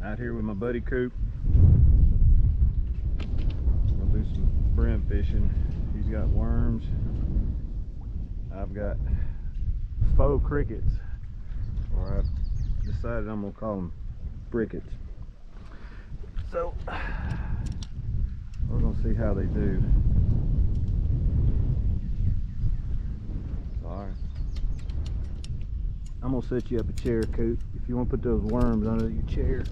Out here with my buddy Coop. Gonna do some brim fishing. He's got worms. I've got faux crickets, or I've decided I'm gonna call them frickets. So we're gonna see how they do. All right. I'm gonna set you up a chair, Coop. If you want to put those worms under your chair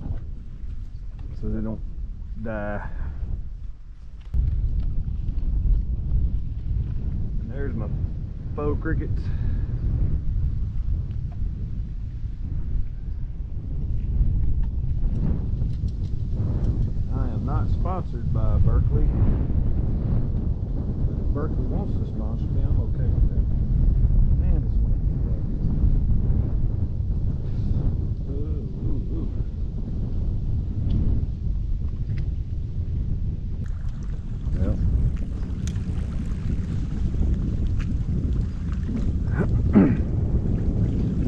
so they don't die. And there's my faux crickets. I am not sponsored by Berkeley. But if Berkeley wants to sponsor me, I'm okay with that. Man, it's windy. Well,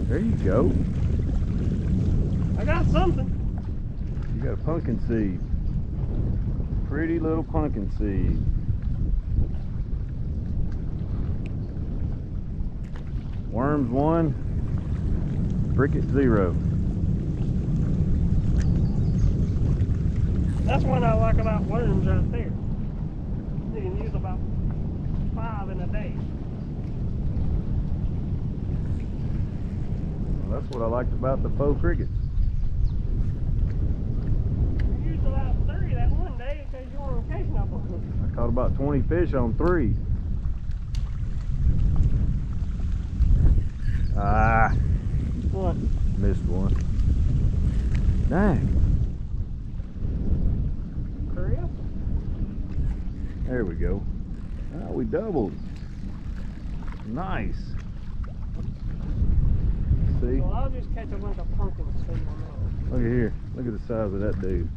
there you go. I got something. You got a pumpkin seed. Pretty little pumpkin seed. Worms 1, fricket 0. That's what I like about worms right there. You can use about 5 in a day. Well, that's what I liked about the faux crickets. You used about 3 that one day because you were on casing up on them. I caught about 20 fish on 3. Ah, What? missed one. Dang. Korea? There we go. Ah, we doubled. Nice. See? Well, I'll just catch a bunch of pumpkins so you know. Look at here. Look at the size of that dude.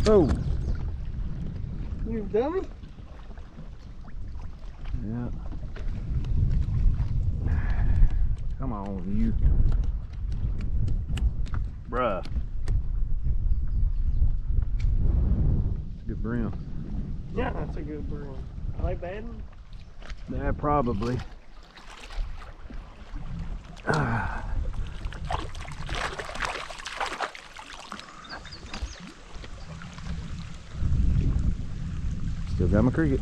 Oh. You dummy? Yeah. Come on, you. Bruh. It's a good brim. Yeah, that's a good bream. I like that. Yeah, probably. Still got my cricket.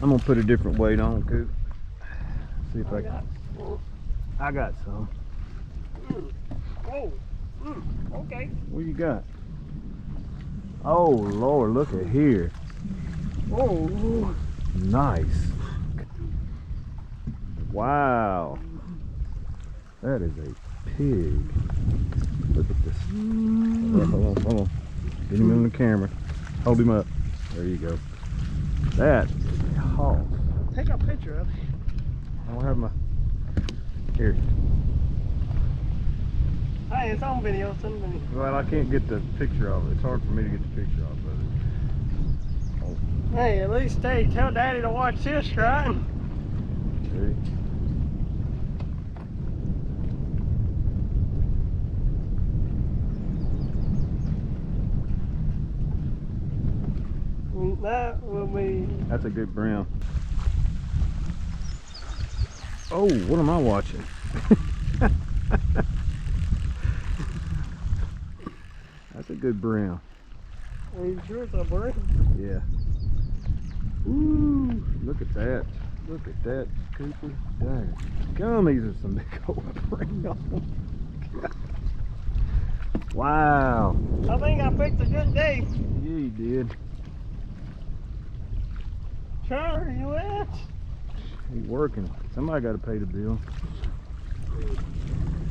I'm gonna put a different weight on, Coop. See if I can. I got some. Oh, okay. What you got? Oh Lord, look at here. Oh, Nice. Wow. That is a pig. Look at this. Hold on. Get him in the camera. Hold him up. There you go. That is a hog. take a picture of it. I don't have my... Here. Hey, it's on video. It's on video. Well, I can't get the picture of it. It's hard for me to get the picture of it. Oh. Hey, at least tell Daddy to watch this, right? See? That will be... That's a good brim. Oh, what am I watching? That's a good brim. Are you sure it's a brim? Yeah. Ooh, look at that. Look at that, Cooper. Dang. Gummies are some big old brim. Wow. I think I picked a good day. Yeah, you did. Charlie, you at? He's working. Somebody got to pay the bill.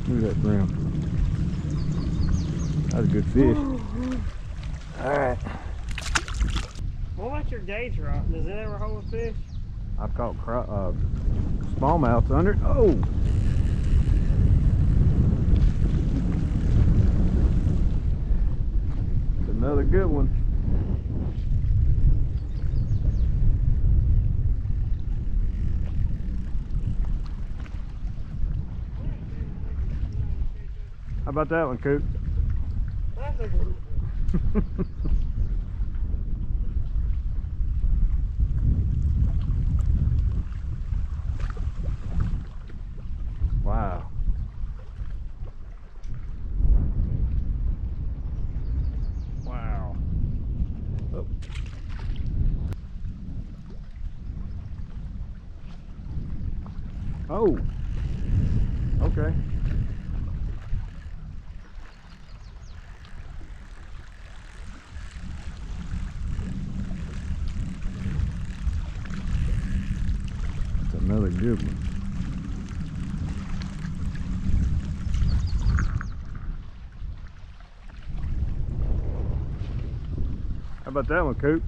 Look at that brim. That's a good fish. Alright. What about your gauge rod? Does it ever hold a fish? I've caught smallmouths under it. Oh! It's another good one. How about that one, Coop? That's a good one. Wow. Wow. Oh. Oh. Okay. That's another good one. How about that one, Coop?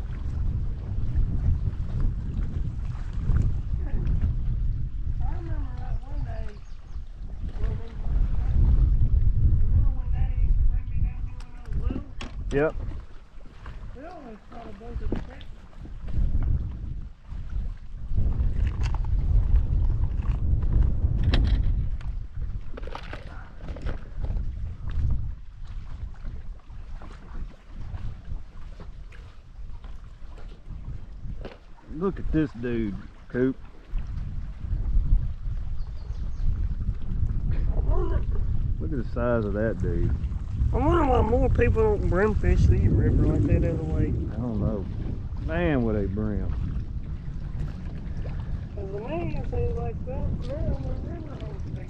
I remember that one day. Remember when Daddy used to bring me down here when I was little? Yep. We always caught a bunch of crickets. Look at this dude, Coop. Look at the size of that dude. I wonder why more people don't brim fish these river like that other way. I don't know. Man, would they brim. Cause the man seems like that now the river holds big.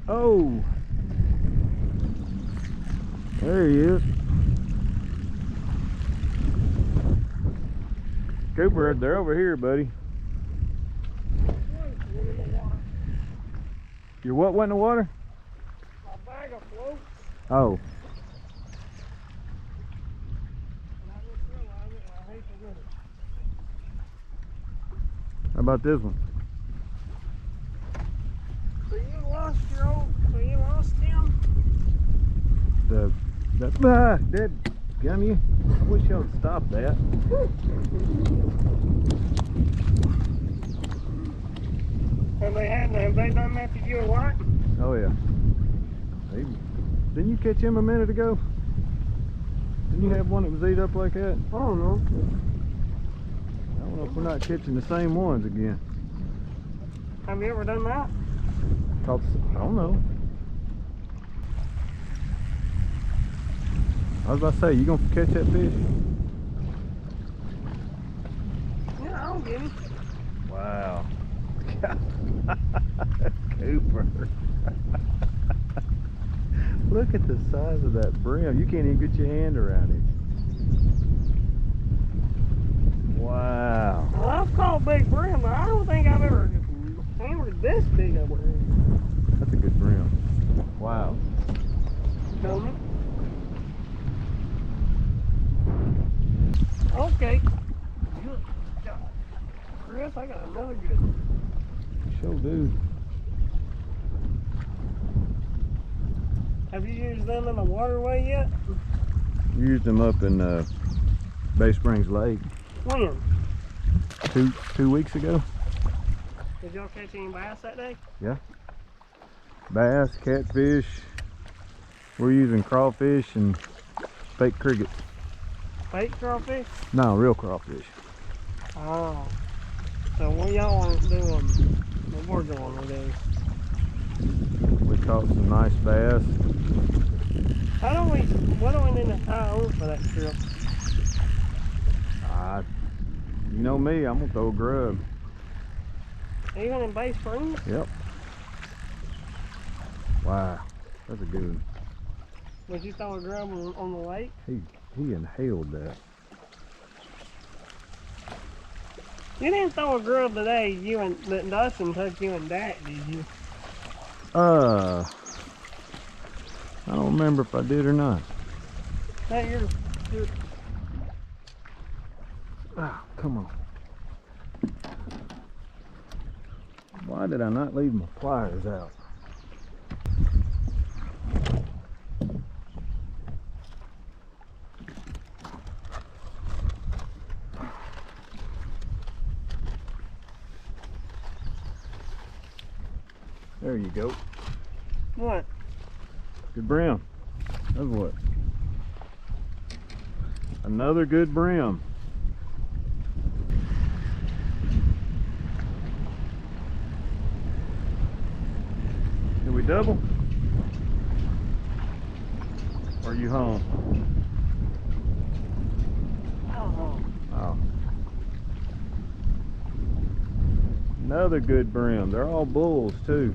Oh! There he is. Cooper, they're over here, buddy. Your what went in the water? My bag of floats. Oh. And I just realized it and I hate to do it. How about this one? So you lost him? That gummy. I wish y'all would stop that. Have they done that to you a lot? Oh yeah. Hey, didn't you catch him a minute ago? Didn't you have one that was ate up like that? I don't know. I don't know if we're not catching the same ones again. Have you ever done that? I don't know. I was about to say, you gonna catch that fish? Yeah, I'll get him. Wow. Cooper. Look at the size of that brim. You can't even get your hand around it. Wow. Well, I've caught big brim, but I don't think I've ever hammered this big a brim. That's a good brim. Wow. Don't it? Okay. Good job. Chris, I got another good one. Sure do. Have you used them in the waterway yet? Used them up in Bay Springs Lake When? two weeks ago. Did y'all catch any bass that day? Yeah. Bass, catfish. We're using crawfish and fake crickets. Fake crawfish? No, real crawfish. Oh. So what y'all want to do what we're going to do? We caught some nice bass. What do we need to tie on for that trip? You know me, I'm gonna throw a grub. Even in Bay Springs? Yep. Wow, that's a good one. Would you throw a grub on the lake? He inhaled that. You didn't throw a grub today, that Dustin took you and Dak, did you? I don't remember if I did or not. That you're Ah, come on. Why did I not leave my pliers out? There you go. What? Good brim. That's what. Another good brim. Did we double? Or are you home? I don't know. Oh. Another good brim. They're all bulls too.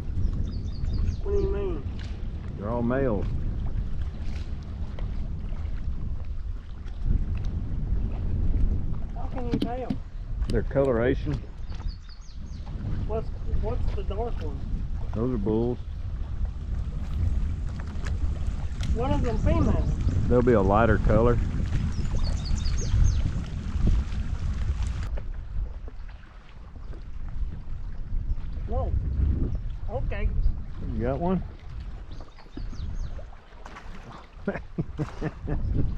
What do you mean? They're all males. How can you tell? Their coloration. What's the dark one? Those are bulls. What is them female? They'll be a lighter color. Whoa. Okay. You got one?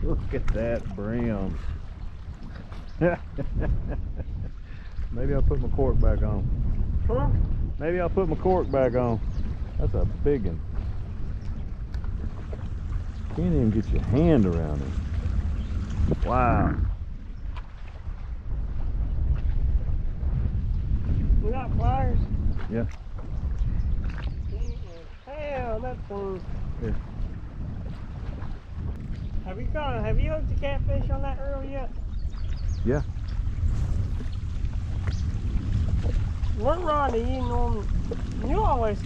Look at that brim. Maybe I'll put my cork back on. Huh? Maybe I'll put my cork back on. That's a big one. Can't even get your hand around it. Wow. You got pliers? Yeah. Hell, that thing. Here. Have you hooked the catfish on that reel yet? Yeah. What rod do you normally? You always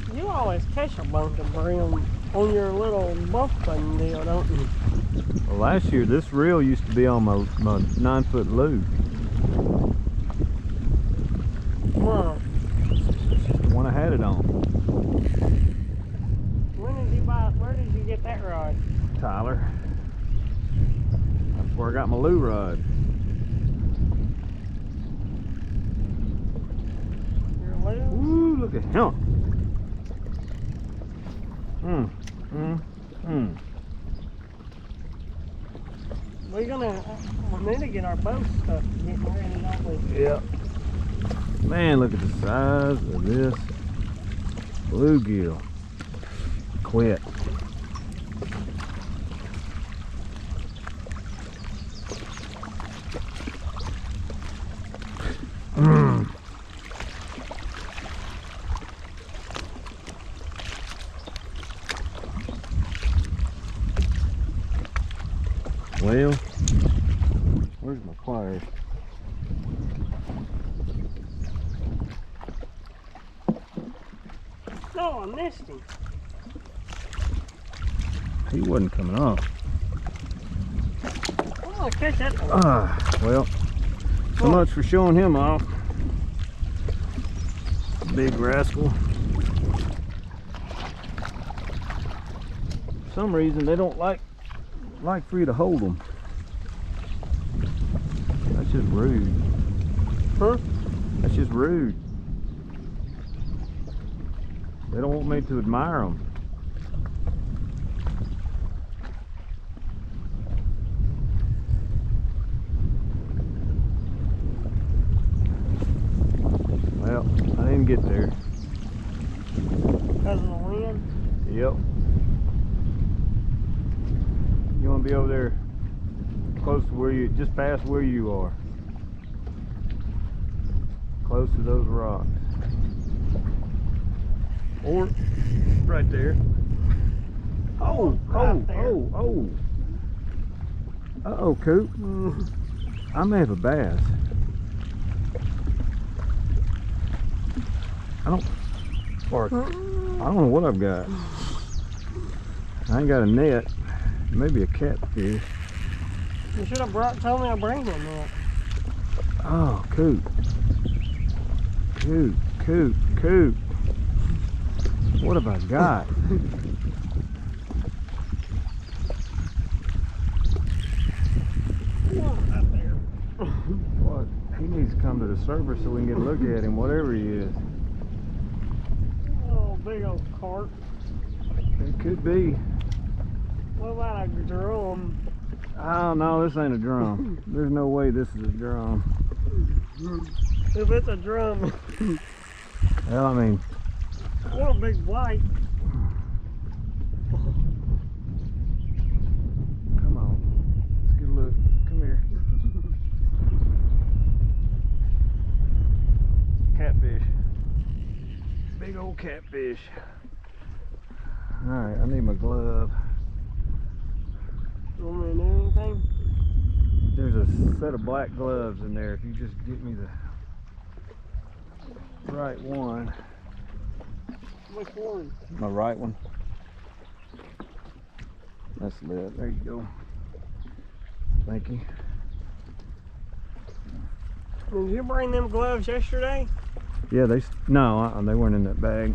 catch a bunch of brim on your little buff button deal, don't you? Well, last year this reel used to be on my 9-foot lube. Wow. The one I had it on. Where did you get that rod? Tyler. That's where I got my lure rod. Your lube? Ooh, look at him. We need to get our boat stuff getting ready, don't we? Yep. Man, look at the size of this bluegill. Quit. Well, where's my pliers? No, I missed him. He wasn't coming off. I'm gonna catch that one. Well, so much for showing him off. Big rascal. For some reason they don't like for you to hold them. That's just rude. Huh? That's just rude. They don't want me to admire them. Well, I didn't get there. Because of the wind? Yep. You want to be over there close to where you, just past where you are. Close to those rocks. Or right there. Oh, Right there. Uh-oh, Coop. I may have a bass. I don't know what I've got. I ain't got a net. Maybe a catfish. You should have told me to bring him that. Oh, Coop. Coop. What have I got? Right there. What? He needs to come to the surface so we can get a look at him, whatever he is. Oh, big old carp. It could be. What about a drum? Oh no, this ain't a drum. There's no way this is a drum. If it's a drum. Well, I mean, What a big white. Come on. Let's get a look. Come here. Catfish. Big old catfish. Alright, I need my glove. You want me to do anything? There's a set of black gloves in there. If you just get me the right one. Which one? My right one. That's lit. There you go. Thank you. Did you bring them gloves yesterday? Yeah, they weren't in that bag.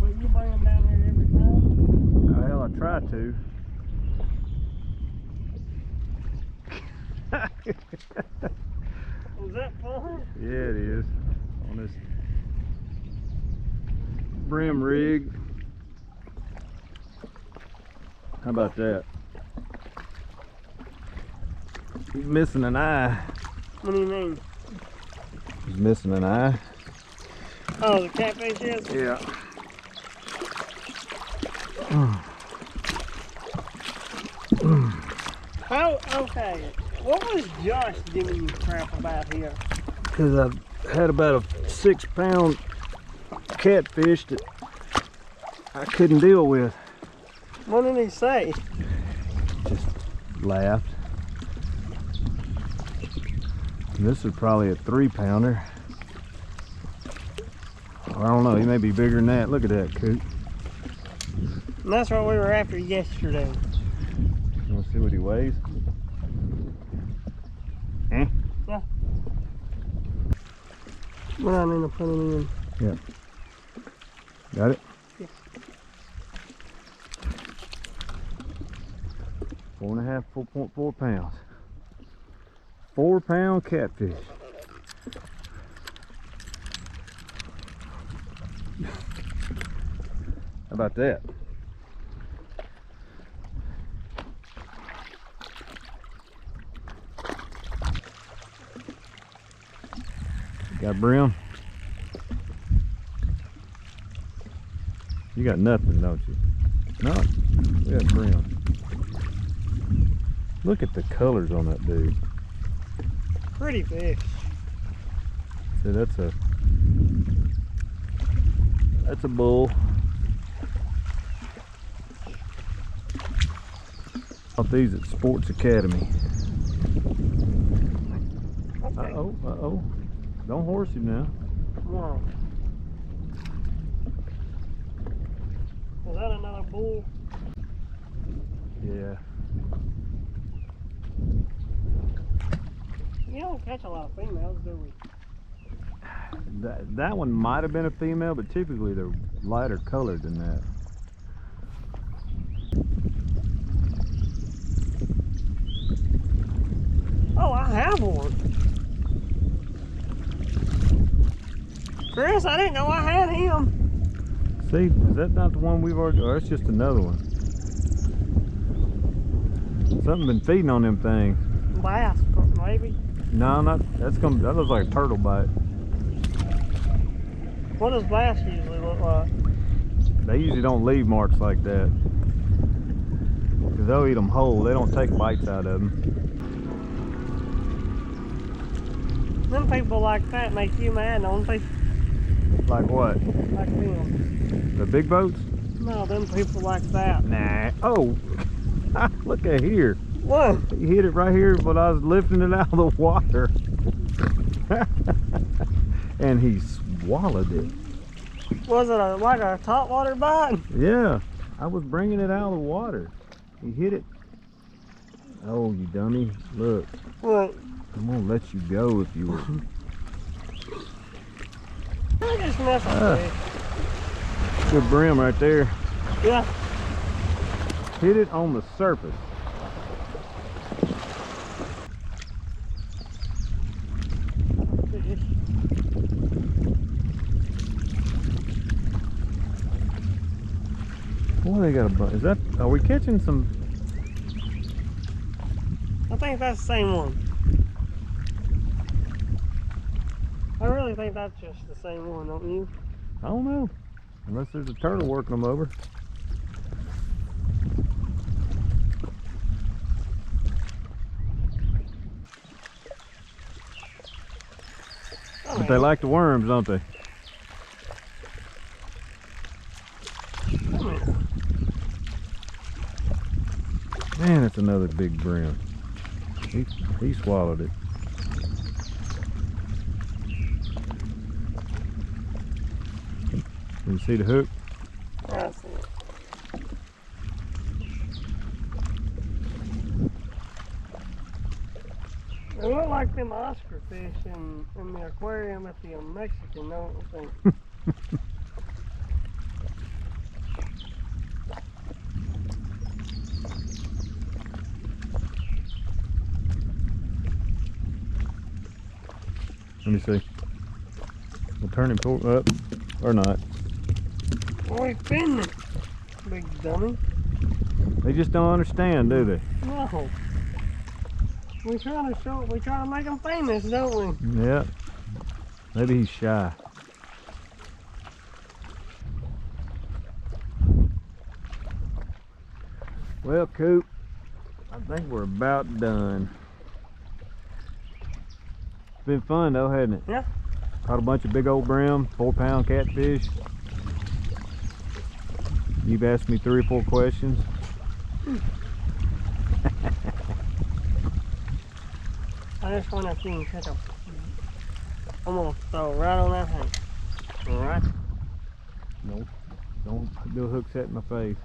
But you bring them down here every time? Well, I try to. Was that fun? Yeah, it is. On this brim rig. How about that? He's missing an eye. What do you mean? He's missing an eye. Oh, the catfish is? Yeah. How, okay. What was Josh giving you crap about here? Because I've had about a 6-pound catfish that I couldn't deal with. What did he say? Just laughed. This is probably a 3-pounder. I don't know, he may be bigger than that. Look at that coot. And that's what we were after yesterday. You want to see what he weighs? Eh? Yeah. Well, I need to put it in. Yeah. Got it? Yeah. 4.5, 4.4 pounds. 4-pound catfish. How about that? Got brim? You got nothing, don't you? No, we got brim. Look at the colors on that dude. Pretty fish. See, that's a bull. Bought these at Sports Academy. Okay. Uh-oh, uh-oh. Don't horse him now. Wow. Was that another bull? Yeah. You don't catch a lot of females, do we? That one might have been a female, but typically they're lighter colored than that. Oh, I have one. Chris, I didn't know I had him. See, is that not the one we've already, or that's just another one? Something been feeding on them things. Bass, maybe. No, not, that looks like a turtle bite. What does bass usually look like? They usually don't leave marks like that. Because they'll eat them whole, they don't take bites out of them. Them people like that make you mad, don't they? Like what? Like them. The big boats? No, them people like that. Nah. Oh, look at here. What? He hit it right here when I was lifting it out of the water. And he swallowed it. Was it like a top water bite? Yeah, I was bringing it out of the water. He hit it. Oh, you dummy. Look, What? I'm going to let you go if you would. I just messing with Good brim right there. you. Yeah. Hit it on the surface. Boy, they got a bunch. Is that, are we catching some? I think that's the same one. I really think that's just the same one, don't you? I don't know. Unless there's a turtle working them over. Oh, But they like the worms, don't they? Man, that's another big brim. He swallowed it. You see the hook? I see it. They look like them Oscar fish in the aquarium at the Mexican, don't you think? Let me see. We'll turn him up or not. Boy, spin it, big dummy. They just don't understand, do they? No. We try to make them famous, don't we? Yeah. Maybe he's shy. Well, Coop, I think we're about done. It's been fun though, hasn't it? Yeah. Caught a bunch of big old brim, 4-pound catfish. You've asked me 3 or 4 questions. I just wonder if you can catch a... I'm gonna throw right on that hand. Alright? Nope. Don't do a hook set in my face.